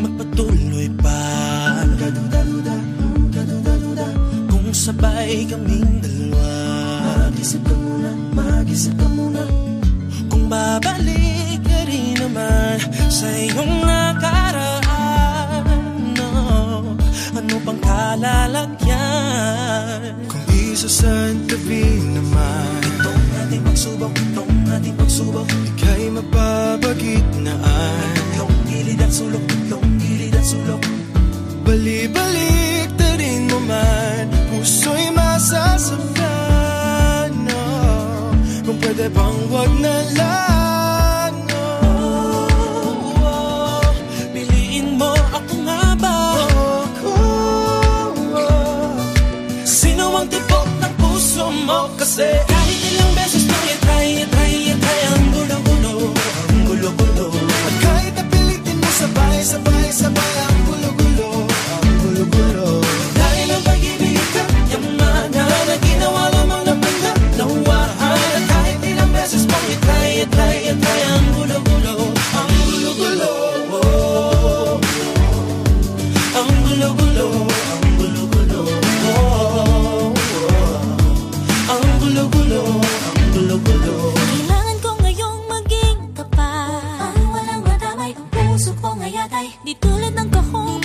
magpatuloy pa. Kung sabay kaming dalawa, mag-isip ka muna. Kung babalik ka rin naman sa iyong nakaraan, no, ano pang kalalagyan? Kung isasantabi naman itong ating pagsubok, ika'y mapapagitnaan. tatlong gilid at sulok, bali-balik na rin mo man, puso'y masasaktan, no. Kung pwede bang wag na lang, no. Piliin mo ako nga ba? Sino ang tibok ng puso mo? Kasi kahit ilang beses mo i-try ang gulo-gulo. At kahit napilitin mo sabay ang gulo-gulo. Dahil ang pag-ibig ka yaman na ginawa lamang ng pagkatawaan. At kahit ilang beses mo i-try ang gulo-gulo. Ang gulo-gulo, ang gulo-gulo, ang gulo-gulo, ang gulo-gulo, ang gulo-gulo. Kailangan ko ngayong maging tapat, ang walang madamay. Ang puso ko ngayatay di tulad ng kahon.